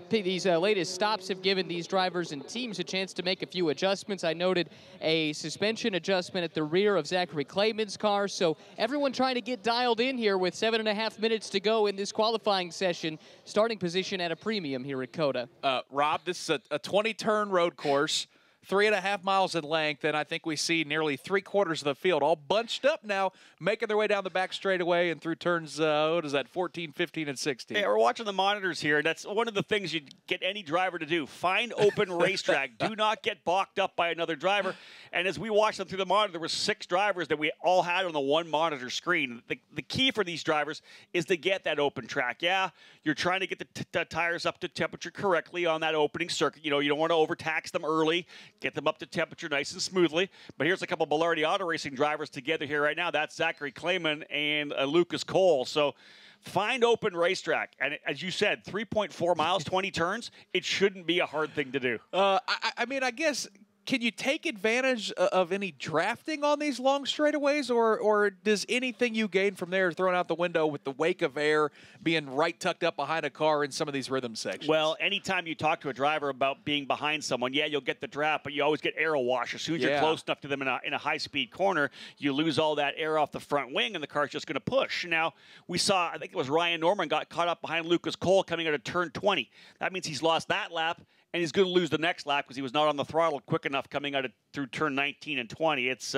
these latest stops have given these drivers and teams a chance to make a few adjustments. I noted a suspension adjustment at the rear of Zachary Clayman's car. So everyone trying to get dialed in here with 7.5 minutes to go in this qualifying session. Starting position at a premium here at COTA. Rob, this is a 20-turn road course. 3.5 miles in length, and I think we see nearly 3/4 of the field all bunched up now, making their way down the back straightaway and through turns, what is that, 14, 15, and 16. Yeah, we're watching the monitors here. That's one of the things you get any driver to do. Find open racetrack. Do not get balked up by another driver. And as we watched them through the monitor, there were 6 drivers that we all had on the one monitor screen. The key for these drivers is to get that open track. Yeah, you're trying to get the tires up to temperature correctly on that opening circuit. You know, you don't want to overtax them early. get them up to temperature nice and smoothly. But here's a couple Belardi Auto Racing drivers together here right now. That's Zachary Clayman and Lucas Cole. So find open racetrack. And as you said, 3.4 miles, 20 turns. It shouldn't be a hard thing to do. I mean, I guess, can you take advantage of any drafting on these long straightaways, or does anything you gain from there thrown out the window with the wake of air being right tucked up behind a car in some of these rhythm sections? Well, anytime you talk to a driver about being behind someone, yeah, you'll get the draft, but you always get aero wash. As soon as you're close enough to them in a high-speed corner, you lose all that air off the front wing, and the car's just going to push. Now, we saw, I think it was Ryan Norman got caught up behind Lucas Cole coming out of turn 20. That means he's lost that lap, and he's going to lose the next lap because he was not on the throttle quick enough coming out through turn 19 and 20. It's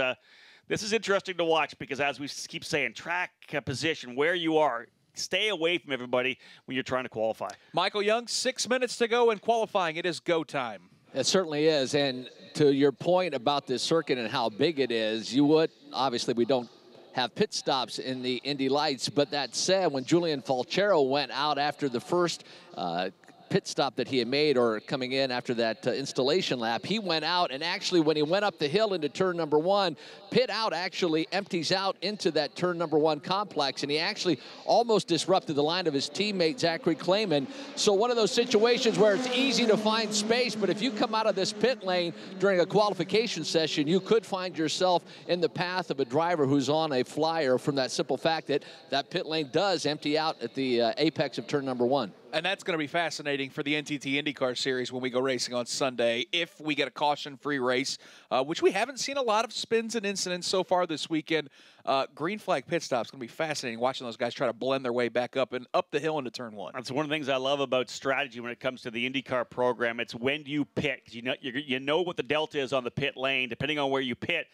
this is interesting to watch because, as we keep saying, track position, where you are, stay away from everybody when you're trying to qualify. Michael Young, 6 minutes to go in qualifying. It is go time. It certainly is. And to your point about this circuit and how big it is, obviously we don't have pit stops in the Indy Lights, but that said, when Julian Falchero went out after the first pit stop that he had made, or coming in after that installation lap, he went out, and actually when he went up the hill into turn number 1, pit out actually empties out into that turn number 1 complex, and he actually almost disrupted the line of his teammate Zachary Clayman. So one of those situations where it's easy to find space, but if you come out of this pit lane during a qualification session, you could find yourself in the path of a driver who's on a flyer, from that simple fact that that pit lane does empty out at the apex of turn number 1. And that's going to be fascinating for the NTT IndyCar Series when we go racing on Sunday, if we get a caution-free race, which we haven't seen a lot of spins and incidents so far this weekend. Green flag pit stop's going to be fascinating, watching those guys try to blend their way back up and up the hill into turn 1. That's one of the things I love about strategy when it comes to the IndyCar program. It's when do you pit? You know what the delta is on the pit lane, depending on where you pit.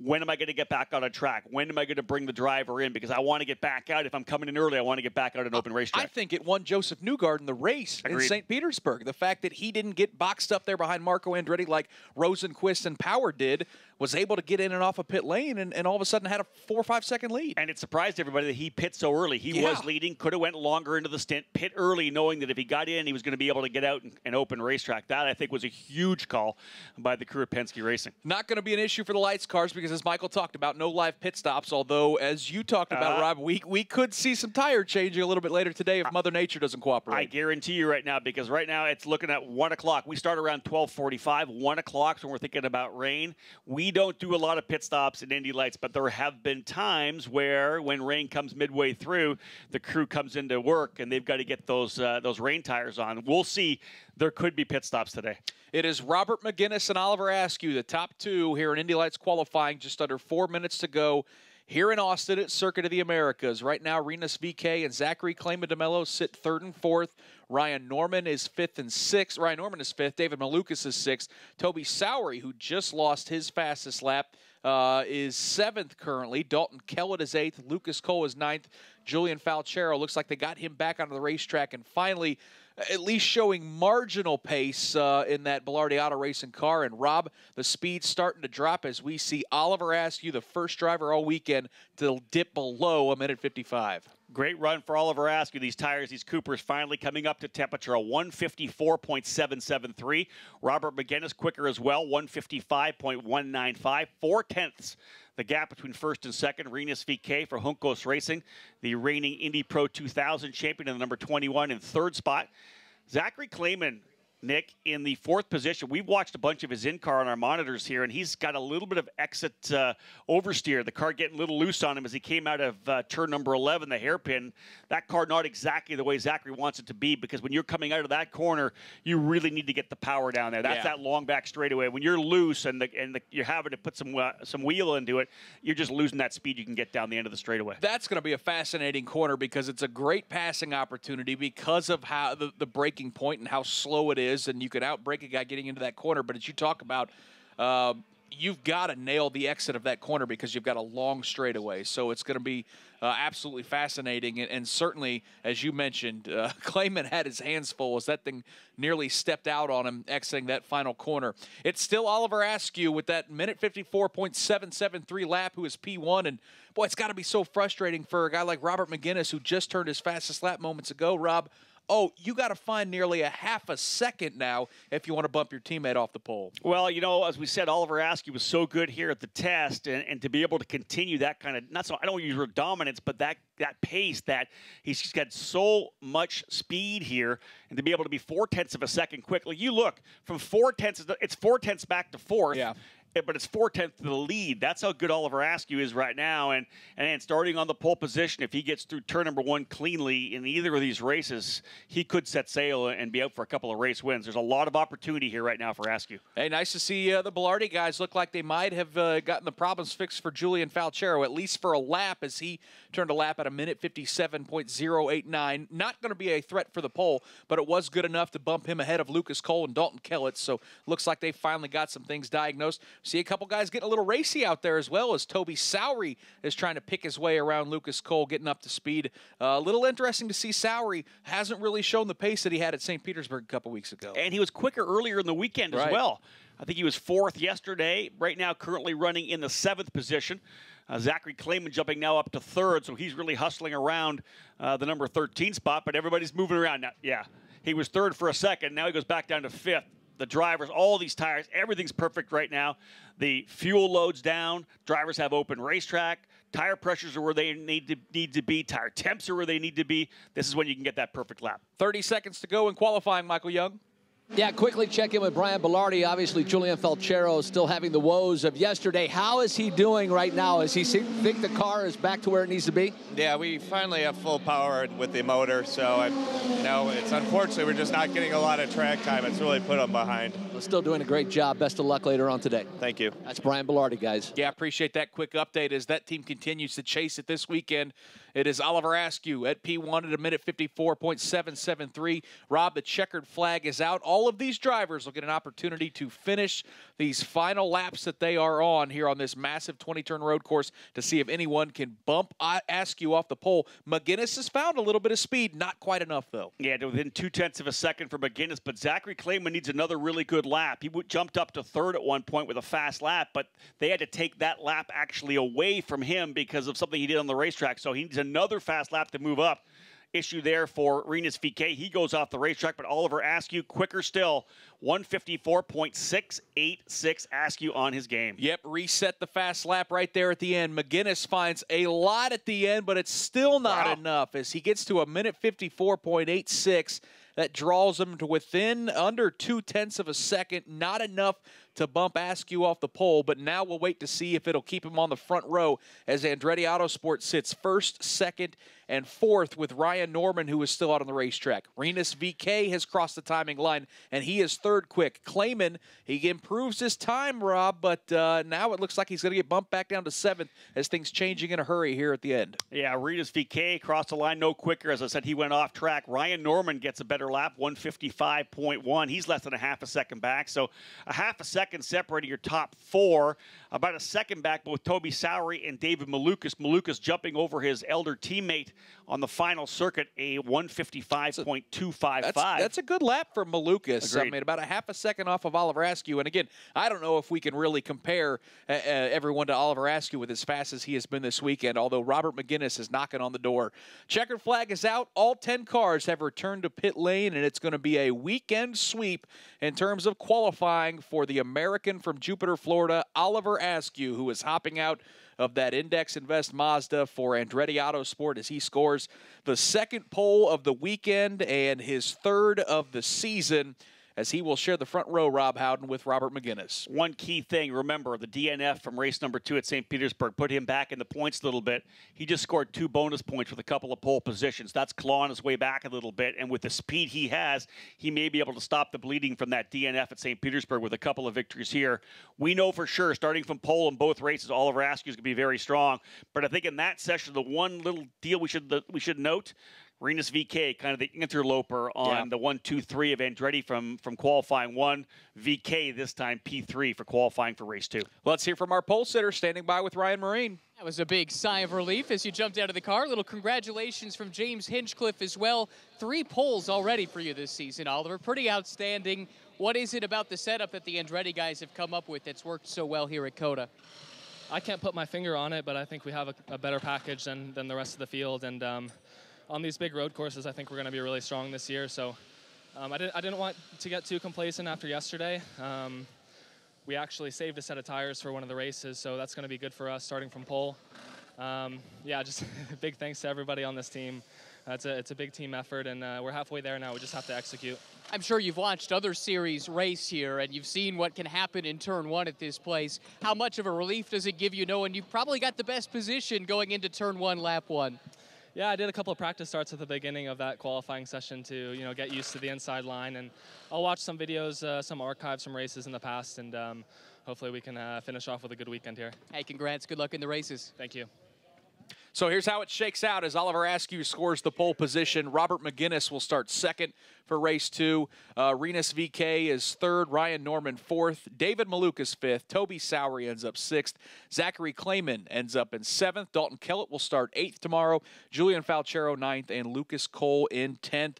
When am I going to get back on a track? When am I going to bring the driver in? Because I want to get back out. If I'm coming in early, I want to get back out an open racetrack. I think it won Joseph Newgarden the race in St. Petersburg. The fact that he didn't get boxed up there behind Marco Andretti like Rosenquist and Power did, was able to get in and off a pit lane and all of a sudden had a 4 or 5 second lead. And it surprised everybody that he pit so early. He was leading, could have went longer into the stint, pit early, knowing that if he got in, he was going to be able to get out and open racetrack. That, I think, was a huge call by the crew at Penske Racing. Not going to be an issue for the Lights cars because, as Michael talked about, no live pit stops, although, as you talked about, Rob, we could see some tire changing a little bit later today if Mother Nature doesn't cooperate. I guarantee you right now, because right now it's looking at 1 o'clock. We start around 12:45. 1 o'clock when we're thinking about rain. We don't do a lot of pit stops in Indy Lights, but there have been times where, when rain comes midway through, the crew comes into work and they've got to get those rain tires on. We'll see. There could be pit stops today. It is Robert McGinnis and Oliver Askew, the top two here in Indy Lights qualifying. Just under 4 minutes to go here in Austin at Circuit of the Americas. Right now, Rinus VeeKay and Zachary Clayman-DeMello sit 3rd and 4th. Ryan Norman is 5th and 6th. Ryan Norman is 5th. David Malukas is 6th. Toby Sowery, who just lost his fastest lap, is 7th currently. Dalton Kellett is 8th. Lucas Cole is 9th. Julian Falchero, looks like they got him back onto the racetrack and finally at least showing marginal pace in that Belardi Auto Racing car. And Rob, the speed's starting to drop as we see Oliver Askew, the first driver all weekend, to dip below 1:55. Great run for Oliver Askew. These tires, these Coopers, finally coming up to temperature, a 154.773. Robert McGinnis quicker as well, 155.195. 4/10 the gap between first and second. Rinus VeeKay for Juncos Racing, the reigning Indy Pro 2000 champion in the number 21 in 3rd spot. Zachary Clayman, Nick, in the 4th position. We've watched a bunch of his in-car on our monitors here, and he's got a little bit of exit oversteer. The car getting a little loose on him as he came out of turn number 11, the hairpin. That car not exactly the way Zachary wants it to be, because when you're coming out of that corner, you really need to get the power down there. That's that long back straightaway. When you're loose and you're having to put some wheel into it, you're just losing that speed you can get down the end of the straightaway. That's going to be a fascinating corner because it's a great passing opportunity because of how the braking point and how slow it is. And you could outbrake a guy getting into that corner. But as you talk about, you've got to nail the exit of that corner because you've got a long straightaway. So it's going to be absolutely fascinating. And certainly, as you mentioned, Clayman had his hands full as that thing nearly stepped out on him exiting that final corner. It's still Oliver Askew with that 1:54.773 lap, who is P1. And, boy, it's got to be so frustrating for a guy like Robert McGinnis, who just turned his fastest lap moments ago, Rob. oh, you got to find nearly a half a second now if you want to bump your teammate off the pole. Well, you know, as we said, Oliver Askew was so good here at the test, and to be able to continue that kind of, I don't want to use the word dominance, but that pace, that he's got so much speed here, and to be able to be 0.4 of a second quickly. You look, from 0.4, it's 0.4 back to fourth. Yeah. But it's 0.4 to the lead. That's how good Oliver Askew is right now. And starting on the pole position, if he gets through turn number 1 cleanly in either of these races, he could set sail and be out for a couple of race wins. There's a lot of opportunity here right now for Askew. Hey, nice to see the Belardi guys look like they might have gotten the problems fixed for Julian Falchero, at least for a lap, as he turned a lap at a minute 57.089. Not going to be a threat for the pole, but it was good enough to bump him ahead of Lucas Cole and Dalton Kellett. So looks like they finally got some things diagnosed. See a couple guys getting a little racy out there as well, as Toby Sowery is trying to pick his way around Lucas Cole, getting up to speed. A little interesting to see Sowery hasn't really shown the pace that he had at St. Petersburg a couple weeks ago. And he was quicker earlier in the weekend as well. I think he was 4th yesterday. Right now, currently running in the 7th position. Zachary Clayman jumping now up to 3rd, so he's really hustling around the number 13 spot, but everybody's moving around now. Yeah, he was 3rd for a second. Now he goes back down to 5th. The drivers, all these tires, everything's perfect right now. The fuel load's down. Drivers have open racetrack. Tire pressures are where they need to be. Tire temps are where they need to be. This is when you can get that perfect lap. 30 seconds to go in qualifying, Michael Young. Yeah, quickly check in with Brian Belardi. Obviously, Julian Falchero still having the woes of yesterday. How is he doing right now? Does he think the car is back to where it needs to be? Yeah, we finally have full power with the motor, so it's unfortunately we're just not getting a lot of track time. It's really put them behind. We're still doing a great job. Best of luck later on today. Thank you. That's Brian Belardi, guys. Yeah, appreciate that quick update as that team continues to chase it this weekend. It is Oliver Askew at P1 at a minute 54.773. Rob, the checkered flag is out. All of these drivers will get an opportunity to finish these final laps that they are on here on this massive 20-turn road course to see if anyone can bump Askew off the pole. McGinnis has found a little bit of speed, not quite enough, though. Yeah, within 0.2 of a second for McGinnis, but Zachary Clayman needs another really good lap. He jumped up to 3rd at one point with a fast lap, but they had to take that lap actually away from him because of something he did on the racetrack, so he needs another fast lap to move up. Issue there for Rinus VeeKay. He goes off the racetrack, but Oliver Askew quicker still. 154.686 Askew on his game. Yep, reset the fast lap right there at the end. McGinnis finds a lot at the end, but it's still not enough as he gets to a minute 54.86. That draws him to within under 0.2 of a second. Not enough to bump Askew off the pole, but now we'll wait to see if it'll keep him on the front row as Andretti Autosport sits 1st, 2nd, and 4th with Ryan Norman, who is still out on the racetrack. Rinus VeeKay has crossed the timing line, and he is 3rd quick. Clayman, he improves his time, Rob, but now it looks like he's going to get bumped back down to 7th as things changing in a hurry here at the end. Yeah, Rinus VeeKay crossed the line no quicker. As I said, he went off track. Ryan Norman gets a better lap, 155.1. He's less than a half a second back, so a half a second separating your top 4. About a second back, both Toby Sowery and David Malukas. Malukas jumping over his elder teammate on the final circuit, a 155.255. That's a good lap for Malukas. I mean, about a half a second off of Oliver Askew. And again, I don't know if we can really compare everyone to Oliver Askew with as fast as he has been this weekend, although Robert McGinnis is knocking on the door. Checkered flag is out. All 10 cars have returned to pit lane, and it's going to be a weekend sweep in terms of qualifying for the American from Jupiter, Florida, Oliver Askew, who is hopping out of that Index Invest Mazda for Andretti Autosport as he scores the 2nd pole of the weekend and his 3rd of the season, as he will share the front row, Rob Howden, with Robert McGinnis. One key thing, remember, the DNF from race number 2 at St. Petersburg put him back in the points a little bit. He just scored 2 bonus points with a couple of pole positions. That's clawing his way back a little bit, and with the speed he has, he may be able to stop the bleeding from that DNF at St. Petersburg with a couple of victories here. We know for sure, starting from pole in both races, Oliver Askew is going to be very strong. But I think in that session, the one little deal we should note, Rinus VeeKay, kind of the interloper on the 1, 2, 3 of Andretti from qualifying 1. VeeKay this time P3 for qualifying for race 2. Let's hear from our pole sitter standing by with Ryan Marine. That was a big sigh of relief as you jumped out of the car. Little congratulations from James Hinchcliffe as well. 3 poles already for you this season, Oliver. Pretty outstanding. What is it about the setup that the Andretti guys have come up with that's worked so well here at COTA? I can't put my finger on it, but I think we have a better package than the rest of the field, and on these big road courses, I think we're going to be really strong this year. So I didn't want to get too complacent after yesterday. We actually saved a set of tires for one of the races, so that's going to be good for us starting from pole. Yeah, just big thanks to everybody on this team. It's a big team effort, and we're halfway there now. We just have to execute. I'm sure you've watched other series race here, and you've seen what can happen in turn 1 at this place. How much of a relief does it give you knowing you've probably got the best position going into turn 1, lap 1? Yeah, I did a couple of practice starts at the beginning of that qualifying session to get used to the inside line, and I'll watch some videos, some archives from races in the past, and hopefully we can finish off with a good weekend here. Hey, congrats. Good luck in the races. Thank you. So here's how it shakes out as Oliver Askew scores the pole position. Robert McGinnis will start second for race 2. Renus VK is third. Ryan Norman fourth. David Maluk is fifth. Toby Sowery ends up sixth. Zachary Clayman ends up in seventh. Dalton Kellett will start eighth tomorrow. Julian Falchero ninth, and Lucas Cole in 10th.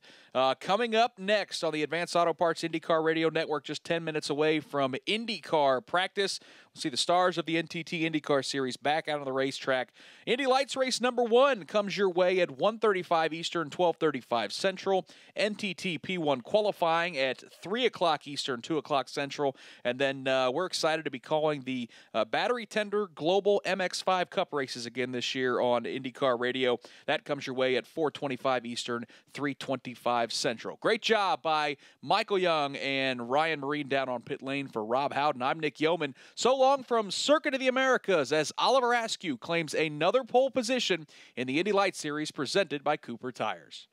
Coming up next on the Advanced Auto Parts IndyCar Radio Network, just 10 minutes away from IndyCar practice. We'll see the stars of the NTT IndyCar Series back out on the racetrack. Indy Lights race number 1 comes your way at 1:35 Eastern, 12:35 Central. NTT P1 qualifying at 3 o'clock Eastern, 2 o'clock Central. And then we're excited to be calling the Battery Tender Global MX5 Cup races again this year on IndyCar Radio. That comes your way at 4:25 Eastern, 3:25 Central. Great job by Michael Young and Ryan Marine down on pit lane for Rob Howden. I'm Nick Yeoman. So long from Circuit of the Americas as Oliver Askew claims another pole position in the Indy Lights Series presented by Cooper Tires.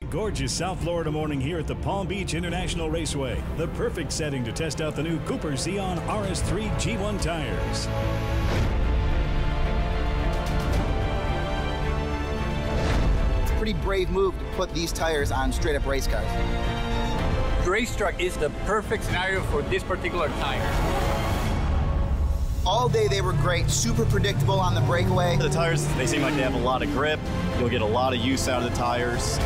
Gorgeous South Florida morning here at the Palm Beach International Raceway. The perfect setting to test out the new Cooper Xeon RS3 G1 tires. Pretty brave move to put these tires on straight-up race cars. The race truck is the perfect scenario for this particular tire. All day they were great, super predictable on the breakaway. The tires, they seem like they have a lot of grip. You'll get a lot of use out of the tires.